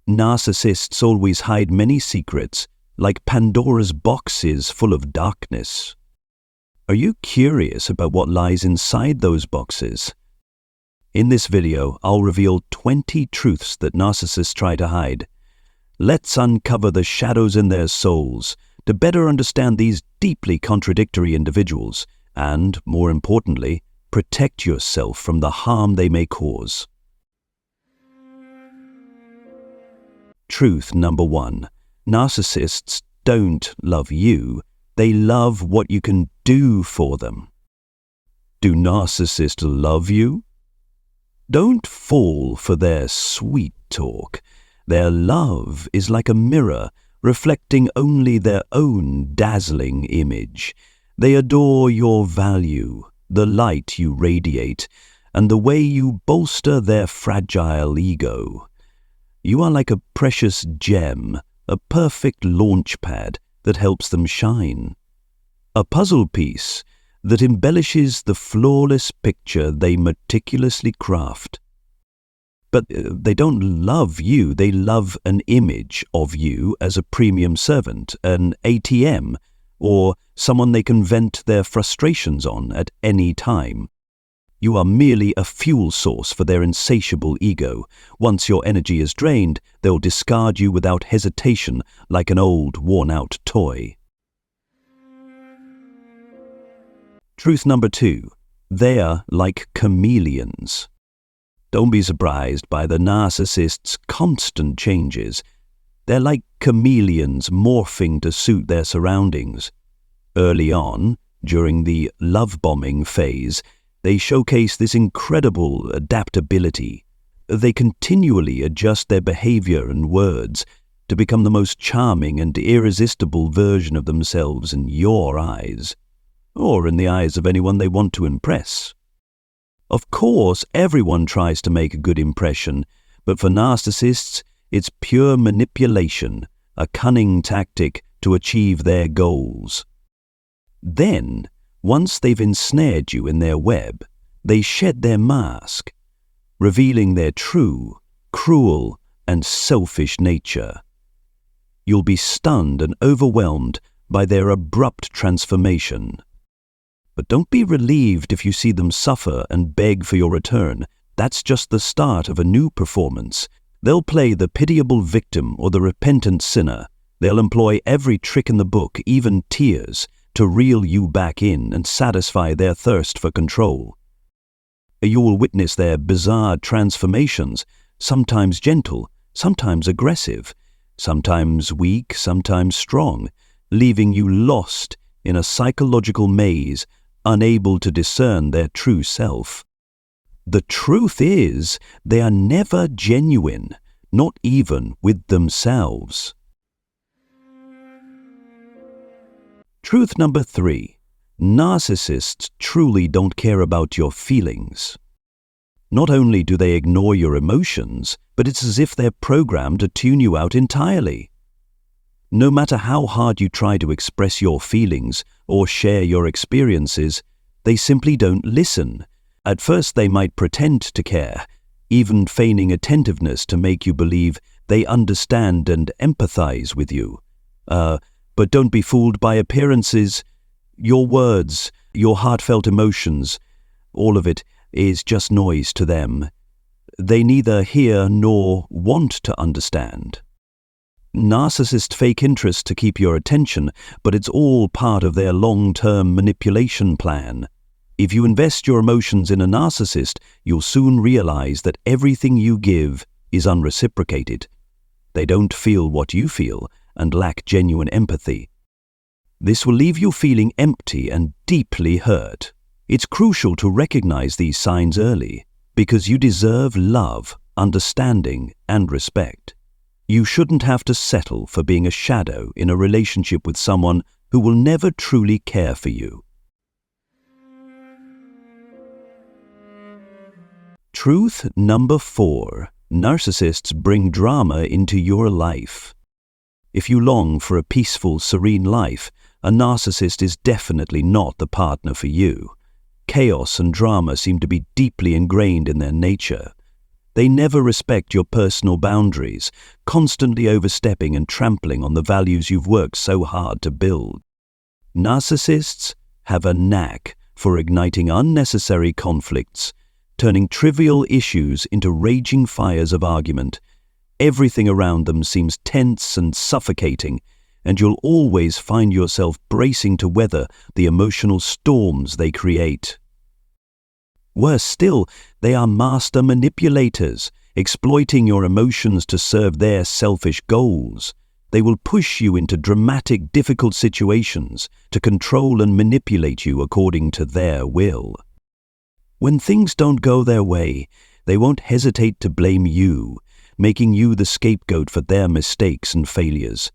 Narcissists always hide many secrets, like Pandora's boxes full of darkness. Are you curious about what lies inside those boxes? In this video, I'll reveal 20 truths that narcissists try to hide. Let's uncover the shadows in their souls to better understand these deeply contradictory individuals and, more importantly, protect yourself from the harm they may cause. Truth number 1. Narcissists don't love you, they love what you can do for them. Do narcissists love you? Don't fall for their sweet talk. Their love is like a mirror, reflecting only their own dazzling image. They adore your value, the light you radiate, and the way you bolster their fragile ego. You are like a precious gem, a perfect launch pad that helps them shine. A puzzle piece that embellishes the flawless picture they meticulously craft. But they don't love you, they love an image of you as a premium servant, an ATM, or someone they can vent their frustrations on at any time. You are merely a fuel source for their insatiable ego. Once your energy is drained, they'll discard you without hesitation like an old, worn-out toy. Truth number 2. They are like chameleons. Don't be surprised by the narcissist's constant changes. They're like chameleons morphing to suit their surroundings. Early on, during the love-bombing phase, they showcase this incredible adaptability. They continually adjust their behavior and words to become the most charming and irresistible version of themselves in your eyes, or in the eyes of anyone they want to impress. Of course, everyone tries to make a good impression, but for narcissists, it's pure manipulation, a cunning tactic to achieve their goals. Then, once they've ensnared you in their web, they shed their mask, revealing their true, cruel, and selfish nature. You'll be stunned and overwhelmed by their abrupt transformation. But don't be relieved if you see them suffer and beg for your return. That's just the start of a new performance. They'll play the pitiable victim or the repentant sinner. They'll employ every trick in the book, even tears, to reel you back in and satisfy their thirst for control. You will witness their bizarre transformations, sometimes gentle, sometimes aggressive, sometimes weak, sometimes strong, leaving you lost in a psychological maze, unable to discern their true self. The truth is, they are never genuine, not even with themselves. Truth number 3. Narcissists truly don't care about your feelings. Not only do they ignore your emotions, but it's as if they're programmed to tune you out entirely. No matter how hard you try to express your feelings or share your experiences, they simply don't listen. At first they might pretend to care, even feigning attentiveness to make you believe they understand and empathize with you. But don't be fooled by appearances. Your words, your heartfelt emotions, all of it is just noise to them. They neither hear nor want to understand. Narcissists fake interest to keep your attention, but it's all part of their long-term manipulation plan. If you invest your emotions in a narcissist, you'll soon realize that everything you give is unreciprocated. They don't feel what you feel and lack genuine empathy. This will leave you feeling empty and deeply hurt. It's crucial to recognize these signs early, because you deserve love, understanding, and respect. You shouldn't have to settle for being a shadow in a relationship with someone who will never truly care for you. Truth number 4. Narcissists bring drama into your life. If you long for a peaceful, serene life, a narcissist is definitely not the partner for you. Chaos and drama seem to be deeply ingrained in their nature. They never respect your personal boundaries, constantly overstepping and trampling on the values you've worked so hard to build. Narcissists have a knack for igniting unnecessary conflicts, turning trivial issues into raging fires of argument. Everything around them seems tense and suffocating, and you'll always find yourself bracing to weather the emotional storms they create. Worse still, they are master manipulators, exploiting your emotions to serve their selfish goals. They will push you into dramatic, difficult situations to control and manipulate you according to their will. When things don't go their way, they won't hesitate to blame you, making you the scapegoat for their mistakes and failures.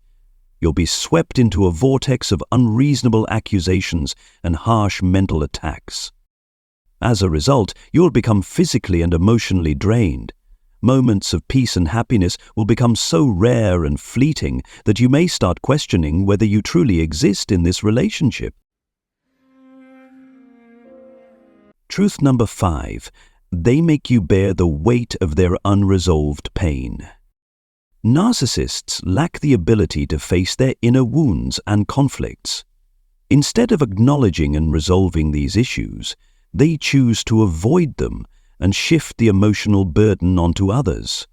You'll be swept into a vortex of unreasonable accusations and harsh mental attacks. As a result, you'll become physically and emotionally drained. Moments of peace and happiness will become so rare and fleeting that you may start questioning whether you truly exist in this relationship. Truth number 5. They make you bear the weight of their unresolved pain. Narcissists lack the ability to face their inner wounds and conflicts. Instead of acknowledging and resolving these issues, they choose to avoid them and shift the emotional burden onto others.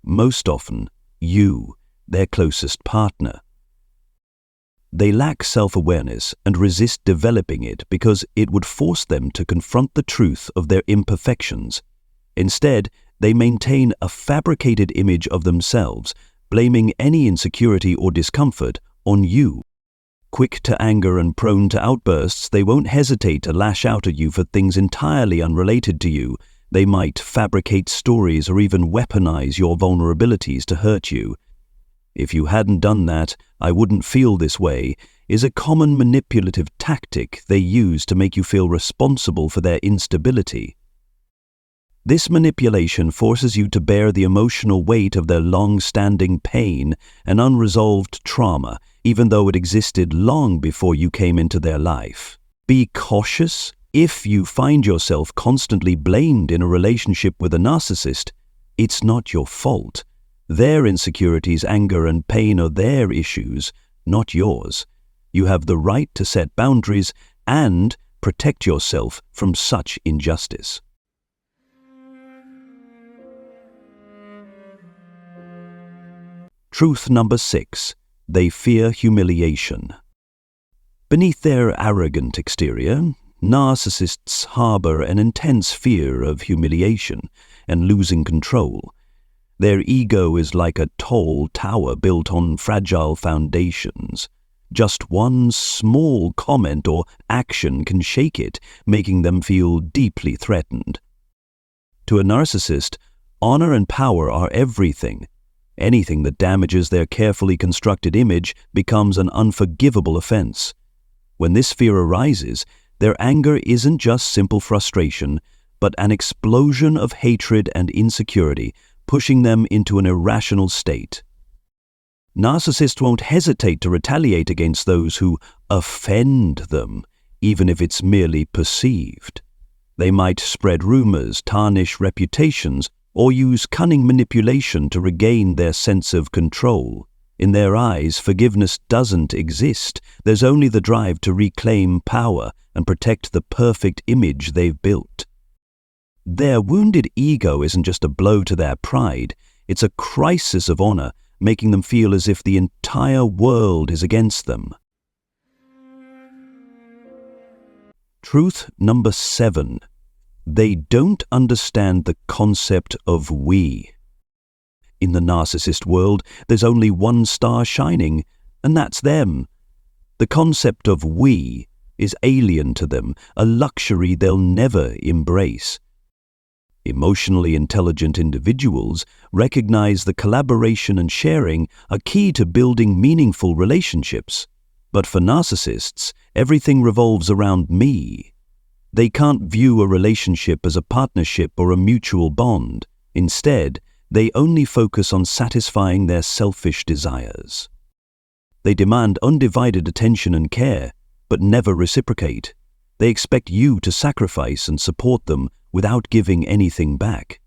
Most often, you, their closest partner. They lack self-awareness and resist developing it because it would force them to confront the truth of their imperfections. Instead, they maintain a fabricated image of themselves, blaming any insecurity or discomfort on you. Quick to anger and prone to outbursts, they won't hesitate to lash out at you for things entirely unrelated to you. They might fabricate stories or even weaponize your vulnerabilities to hurt you. "If you hadn't done that, I wouldn't feel this way," is a common manipulative tactic they use to make you feel responsible for their instability. This manipulation forces you to bear the emotional weight of their long-standing pain and unresolved trauma, even though it existed long before you came into their life. Be cautious. If you find yourself constantly blamed in a relationship with a narcissist, it's not your fault. Their insecurities, anger, and pain are their issues, not yours. You have the right to set boundaries and protect yourself from such injustice. Truth number 6. They fear humiliation. Beneath their arrogant exterior, narcissists harbor an intense fear of humiliation and losing control. Their ego is like a tall tower built on fragile foundations. Just one small comment or action can shake it, making them feel deeply threatened. To a narcissist, honor and power are everything. Anything that damages their carefully constructed image becomes an unforgivable offense. When this fear arises, their anger isn't just simple frustration, but an explosion of hatred and insecurity, pushing them into an irrational state. Narcissists won't hesitate to retaliate against those who offend them, even if it's merely perceived. They might spread rumors, tarnish reputations, or use cunning manipulation to regain their sense of control. In their eyes, forgiveness doesn't exist. There's only the drive to reclaim power and protect the perfect image they've built. Their wounded ego isn't just a blow to their pride, it's a crisis of honor, making them feel as if the entire world is against them. Truth number 7. They don't understand the concept of we. In the narcissist world, there's only one star shining, and that's them. The concept of we is alien to them, a luxury they'll never embrace. Emotionally intelligent individuals recognize the collaboration and sharing are key to building meaningful relationships. But for narcissists, everything revolves around me. They can't view a relationship as a partnership or a mutual bond. Instead, they only focus on satisfying their selfish desires. They demand undivided attention and care, but never reciprocate. They expect you to sacrifice and support them without giving anything back.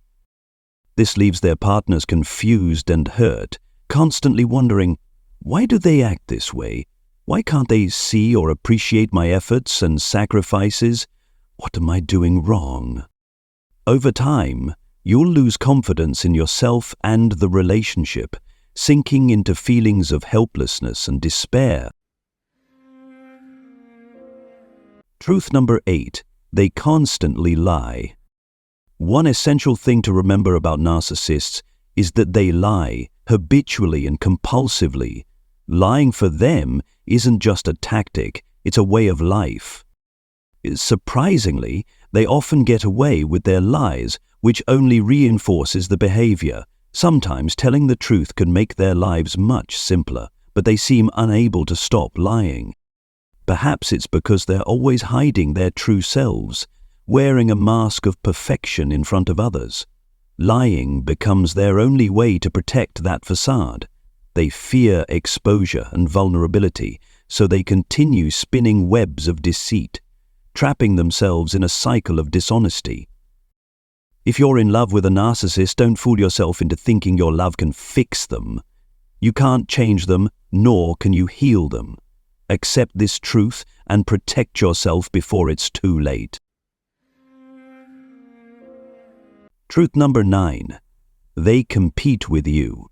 This leaves their partners confused and hurt, constantly wondering, why do they act this way? Why can't they see or appreciate my efforts and sacrifices? What am I doing wrong? Over time, you'll lose confidence in yourself and the relationship, sinking into feelings of helplessness and despair. Truth number 8. They constantly lie. One essential thing to remember about narcissists is that they lie habitually and compulsively. Lying for them isn't just a tactic, it's a way of life. Surprisingly, they often get away with their lies, which only reinforces the behavior. Sometimes telling the truth can make their lives much simpler, but they seem unable to stop lying. Perhaps it's because they're always hiding their true selves, wearing a mask of perfection in front of others. Lying becomes their only way to protect that facade. They fear exposure and vulnerability, so they continue spinning webs of deceit, trapping themselves in a cycle of dishonesty. If you're in love with a narcissist, don't fool yourself into thinking your love can fix them. You can't change them, nor can you heal them. Accept this truth and protect yourself before it's too late. Truth number 9. They compete with you.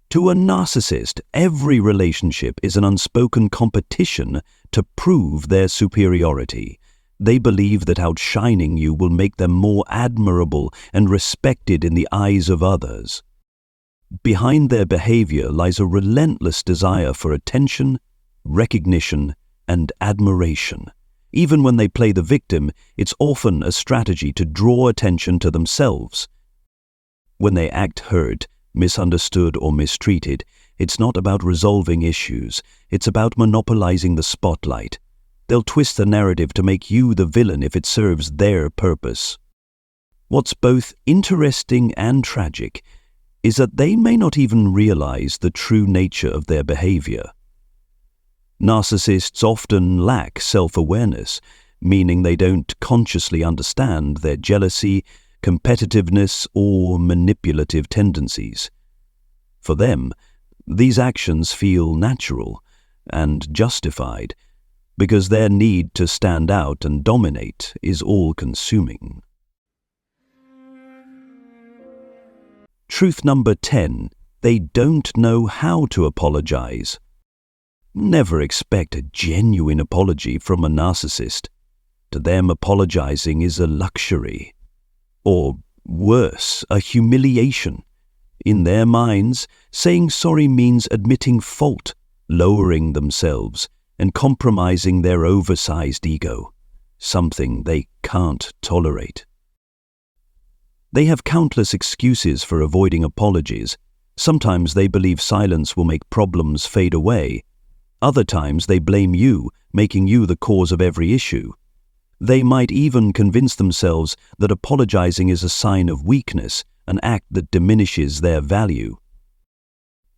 To a narcissist, every relationship is an unspoken competition to prove their superiority. They believe that outshining you will make them more admirable and respected in the eyes of others. Behind their behavior lies a relentless desire for attention, recognition, and admiration. Even when they play the victim, it's often a strategy to draw attention to themselves. When they act hurt, misunderstood, or mistreated, it's not about resolving issues, it's about monopolizing the spotlight. They'll twist the narrative to make you the villain if it serves their purpose. What's both interesting and tragic is that they may not even realize the true nature of their behavior. Narcissists often lack self-awareness, meaning they don't consciously understand their jealousy, competitiveness, or manipulative tendencies. For them, these actions feel natural and justified because their need to stand out and dominate is all-consuming. Truth number 10. They don't know how to apologize. Never expect a genuine apology from a narcissist. To them, apologizing is a luxury. Or worse, a humiliation. In their minds, saying sorry means admitting fault, lowering themselves, and compromising their oversized ego, something they can't tolerate. They have countless excuses for avoiding apologies. Sometimes they believe silence will make problems fade away. Other times they blame you, making you the cause of every issue. They might even convince themselves that apologizing is a sign of weakness, an act that diminishes their value.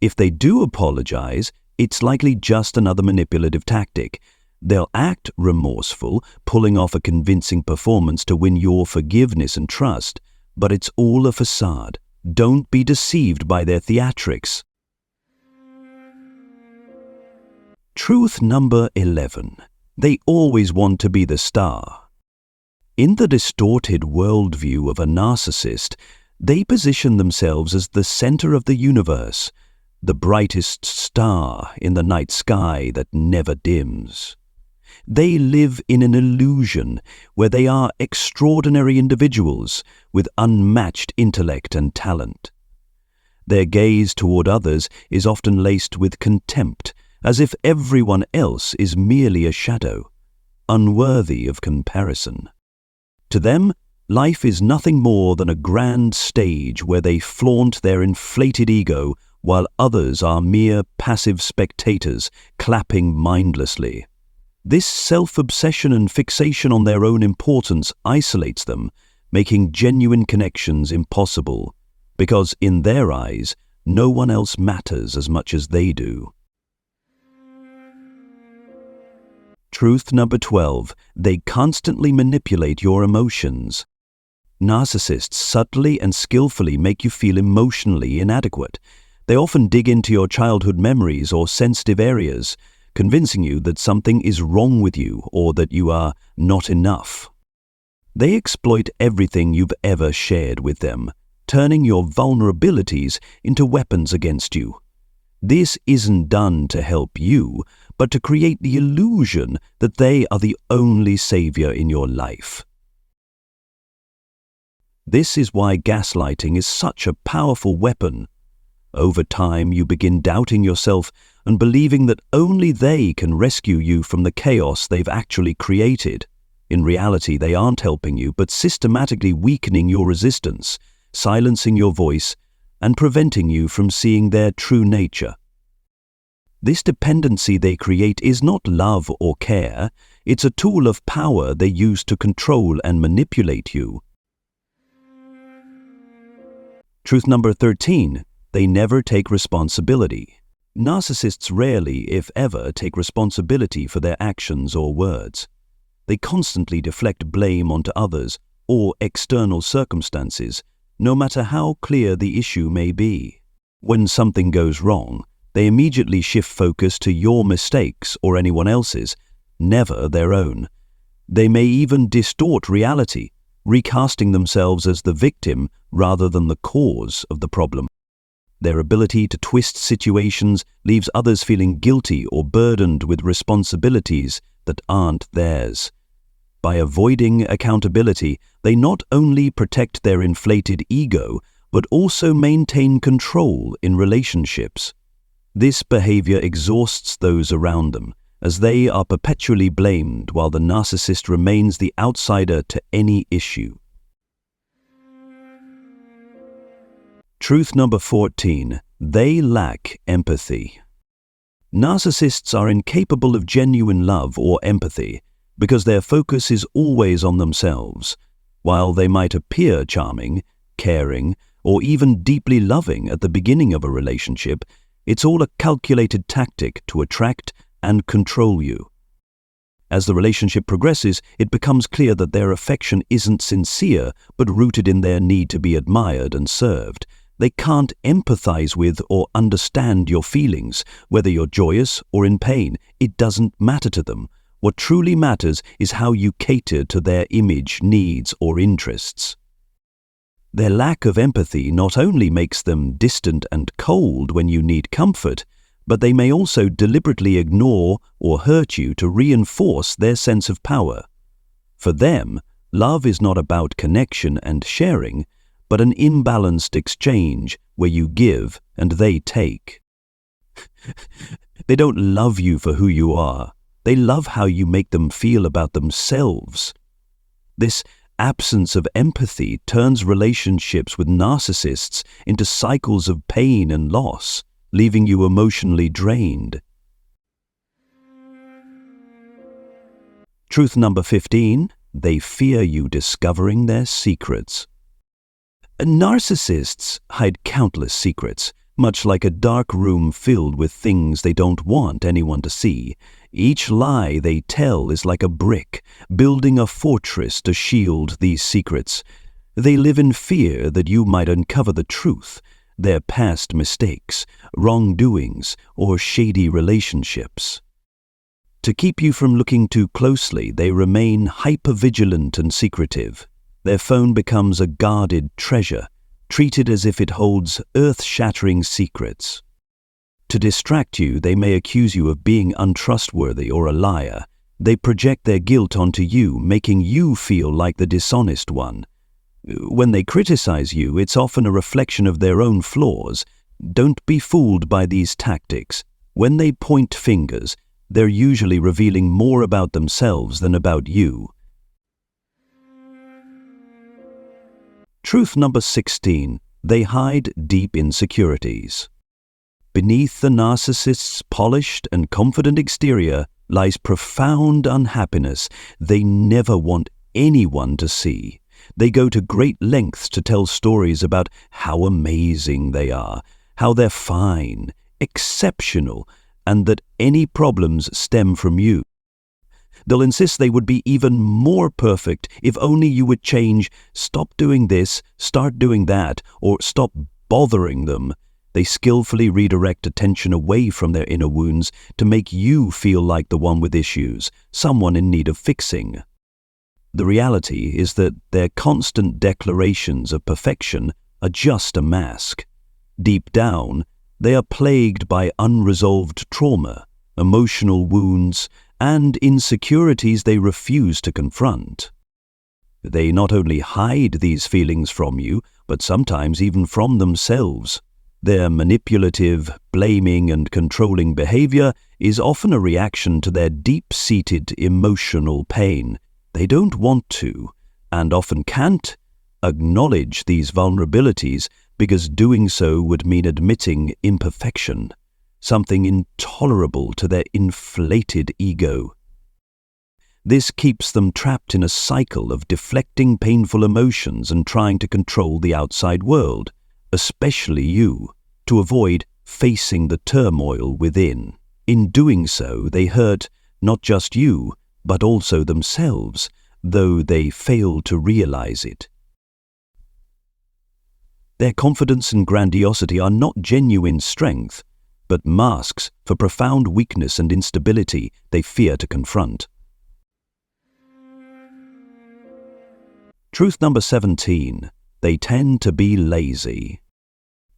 If they do apologize, it's likely just another manipulative tactic. They'll act remorseful, pulling off a convincing performance to win your forgiveness and trust, but it's all a facade. Don't be deceived by their theatrics. Truth number 11. They always want to be the star. In the distorted worldview of a narcissist, they position themselves as the center of the universe, the brightest star in the night sky that never dims. They live in an illusion where they are extraordinary individuals with unmatched intellect and talent. Their gaze toward others is often laced with contempt, as if everyone else is merely a shadow, unworthy of comparison. To them, life is nothing more than a grand stage where they flaunt their inflated ego while others are mere passive spectators clapping mindlessly. This self-obsession and fixation on their own importance isolates them, making genuine connections impossible, because in their eyes, no one else matters as much as they do. Truth number 12. They constantly manipulate your emotions. Narcissists subtly and skillfully make you feel emotionally inadequate. They often dig into your childhood memories or sensitive areas, convincing you that something is wrong with you or that you are not enough. They exploit everything you've ever shared with them, turning your vulnerabilities into weapons against you. This isn't done to help you, but to create the illusion that they are the only savior in your life. This is why gaslighting is such a powerful weapon. Over time, you begin doubting yourself and believing that only they can rescue you from the chaos they've actually created. In reality, they aren't helping you, but systematically weakening your resistance, silencing your voice, and preventing you from seeing their true nature. This dependency they create is not love or care, it's a tool of power they use to control and manipulate you. Truth number 13, they never take responsibility. Narcissists rarely, if ever, take responsibility for their actions or words. They constantly deflect blame onto others or external circumstances, no matter how clear the issue may be. When something goes wrong, they immediately shift focus to your mistakes or anyone else's, never their own. They may even distort reality, recasting themselves as the victim rather than the cause of the problem. Their ability to twist situations leaves others feeling guilty or burdened with responsibilities that aren't theirs. By avoiding accountability, they not only protect their inflated ego, but also maintain control in relationships. This behavior exhausts those around them, as they are perpetually blamed while the narcissist remains the outsider to any issue. Truth number 14, they lack empathy. Narcissists are incapable of genuine love or empathy because their focus is always on themselves. While they might appear charming, caring, or even deeply loving at the beginning of a relationship, it's all a calculated tactic to attract and control you. As the relationship progresses, it becomes clear that their affection isn't sincere, but rooted in their need to be admired and served. They can't empathize with or understand your feelings, whether you're joyous or in pain. It doesn't matter to them. What truly matters is how you cater to their image, needs, or interests. Their lack of empathy not only makes them distant and cold when you need comfort, but they may also deliberately ignore or hurt you to reinforce their sense of power. For them, love is not about connection and sharing, but an imbalanced exchange where you give and they take. They don't love you for who you are. They love how you make them feel about themselves. This absence of empathy turns relationships with narcissists into cycles of pain and loss, leaving you emotionally drained. Truth number 15, they fear you discovering their secrets. Narcissists hide countless secrets, much like a dark room filled with things they don't want anyone to see. Each lie they tell is like a brick, building a fortress to shield these secrets. They live in fear that you might uncover the truth, their past mistakes, wrongdoings, or shady relationships. To keep you from looking too closely, they remain hypervigilant and secretive. Their phone becomes a guarded treasure, treated as if it holds earth-shattering secrets. To distract you, they may accuse you of being untrustworthy or a liar. They project their guilt onto you, making you feel like the dishonest one. When they criticize you, it's often a reflection of their own flaws. Don't be fooled by these tactics. When they point fingers, they're usually revealing more about themselves than about you. Truth number 16, they hide deep insecurities. Beneath the narcissist's polished and confident exterior lies profound unhappiness they never want anyone to see. They go to great lengths to tell stories about how amazing they are, how they're fine, exceptional, and that any problems stem from you. They'll insist they would be even more perfect if only you would change, stop doing this, start doing that, or stop bothering them. They skillfully redirect attention away from their inner wounds to make you feel like the one with issues, someone in need of fixing. The reality is that their constant declarations of perfection are just a mask. Deep down, they are plagued by unresolved trauma, emotional wounds, and insecurities they refuse to confront. They not only hide these feelings from you, but sometimes even from themselves. Their manipulative, blaming, and controlling behavior is often a reaction to their deep-seated emotional pain. They don't want to, and often can't, acknowledge these vulnerabilities because doing so would mean admitting imperfection, something intolerable to their inflated ego. This keeps them trapped in a cycle of deflecting painful emotions and trying to control the outside world, especially you, to avoid facing the turmoil within. In doing so, they hurt not just you, but also themselves, though they fail to realize it. Their confidence and grandiosity are not genuine strength, but masks for profound weakness and instability they fear to confront. Truth number 17. They tend to be lazy.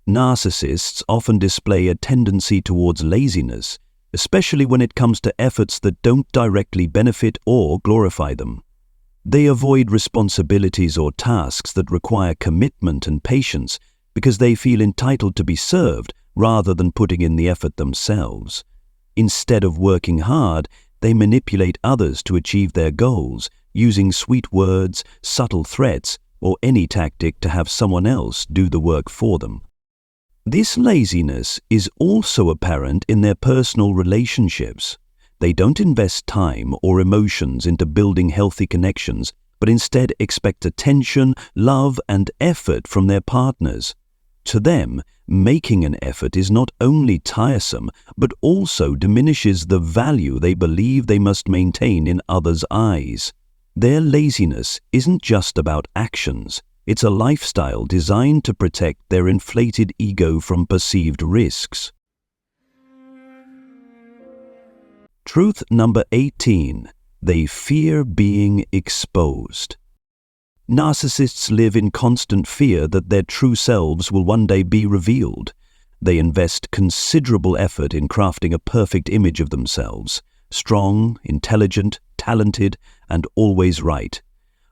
Narcissists often display a tendency towards laziness, especially when it comes to efforts that don't directly benefit or glorify them. They avoid responsibilities or tasks that require commitment and patience because they feel entitled to be served rather than putting in the effort themselves. Instead of working hard, they manipulate others to achieve their goals, using sweet words, subtle threats, or any tactic to have someone else do the work for them. This laziness is also apparent in their personal relationships. They don't invest time or emotions into building healthy connections, but instead expect attention, love, and effort from their partners. To them, making an effort is not only tiresome, but also diminishes the value they believe they must maintain in others' eyes. Their laziness isn't just about actions. It's a lifestyle designed to protect their inflated ego from perceived risks. Truth number 18. They fear being exposed. Narcissists live in constant fear that their true selves will one day be revealed. They invest considerable effort in crafting a perfect image of themselves, strong, intelligent, talented, and always right.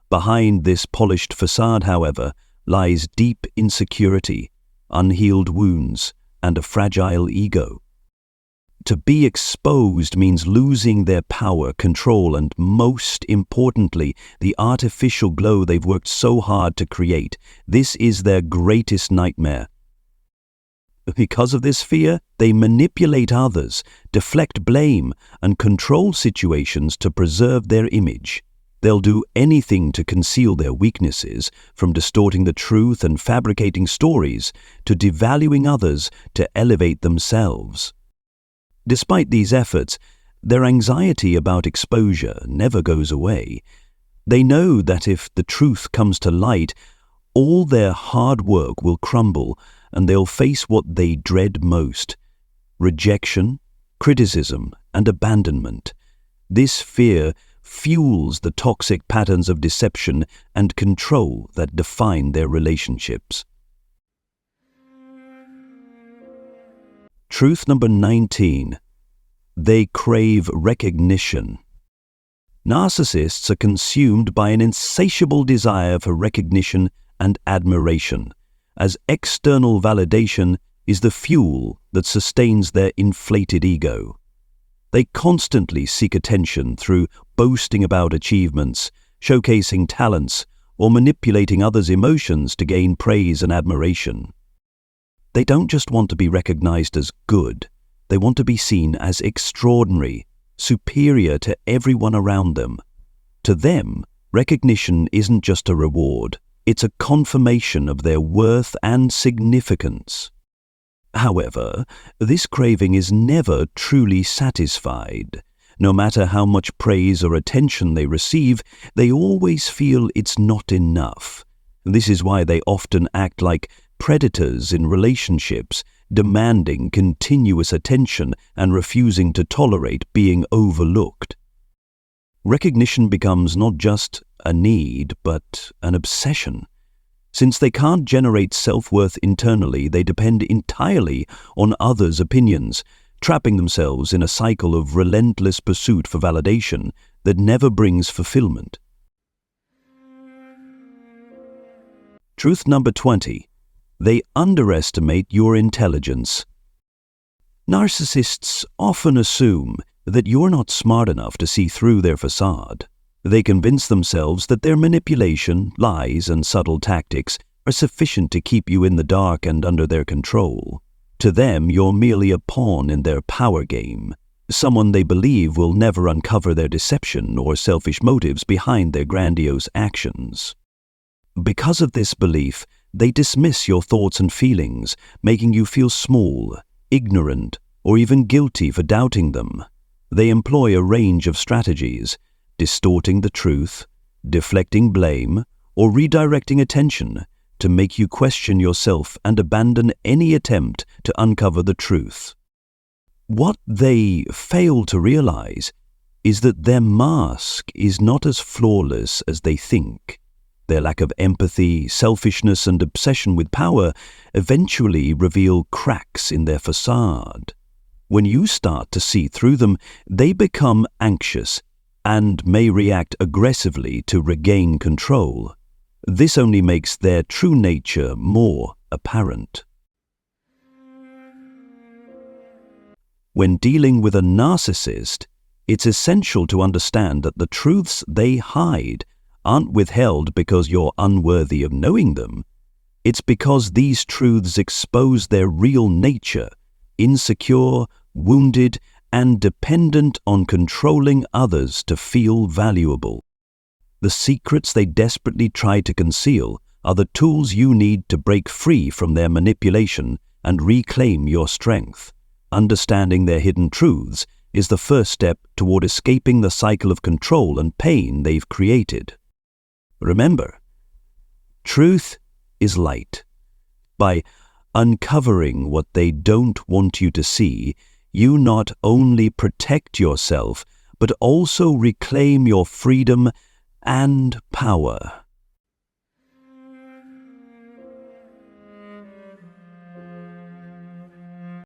Behind this polished facade, however, lies deep insecurity, unhealed wounds, and a fragile ego. To be exposed means losing their power, control, and most importantly, the artificial glow they've worked so hard to create. This is their greatest nightmare. Because of this fear, they manipulate others, deflect blame, and control situations to preserve their image. They'll do anything to conceal their weaknesses, from distorting the truth and fabricating stories, to devaluing others to elevate themselves. Despite these efforts, their anxiety about exposure never goes away. They know that if the truth comes to light, all their hard work will crumble and they'll face what they dread most: rejection, criticism, and abandonment. This fear fuels the toxic patterns of deception and control that define their relationships. Truth number 19. They crave recognition. Narcissists are consumed by an insatiable desire for recognition and admiration, as external validation is the fuel that sustains their inflated ego. They constantly seek attention through boasting about achievements, showcasing talents, or manipulating others' emotions to gain praise and admiration. They don't just want to be recognized as good, they want to be seen as extraordinary, superior to everyone around them. To them, recognition isn't just a reward, it's a confirmation of their worth and significance. However, this craving is never truly satisfied. No matter how much praise or attention they receive, they always feel it's not enough. This is why they often act like predators in relationships, demanding continuous attention and refusing to tolerate being overlooked. Recognition becomes not just a need, but an obsession. Since they can't generate self-worth internally, they depend entirely on others' opinions, trapping themselves in a cycle of relentless pursuit for validation that never brings fulfillment. Truth number 20. They underestimate your intelligence. Narcissists often assume that you're not smart enough to see through their facade. They convince themselves that their manipulation, lies, and subtle tactics are sufficient to keep you in the dark and under their control. To them, you're merely a pawn in their power game, someone they believe will never uncover their deception or selfish motives behind their grandiose actions. Because of this belief, they dismiss your thoughts and feelings, making you feel small, ignorant, or even guilty for doubting them. They employ a range of strategies, distorting the truth, deflecting blame, or redirecting attention to make you question yourself and abandon any attempt to uncover the truth. What they fail to realize is that their mask is not as flawless as they think. Their lack of empathy, selfishness, and obsession with power eventually reveal cracks in their facade. When you start to see through them, they become anxious and may react aggressively to regain control. This only makes their true nature more apparent. When dealing with a narcissist, it's essential to understand that the truths they hide aren't withheld because you're unworthy of knowing them. It's because these truths expose their real nature, insecure, wounded, and dependent on controlling others to feel valuable. The secrets they desperately try to conceal are the tools you need to break free from their manipulation and reclaim your strength. Understanding their hidden truths is the first step toward escaping the cycle of control and pain they've created. Remember, truth is light. By uncovering what they don't want you to see, you not only protect yourself, but also reclaim your freedom and power.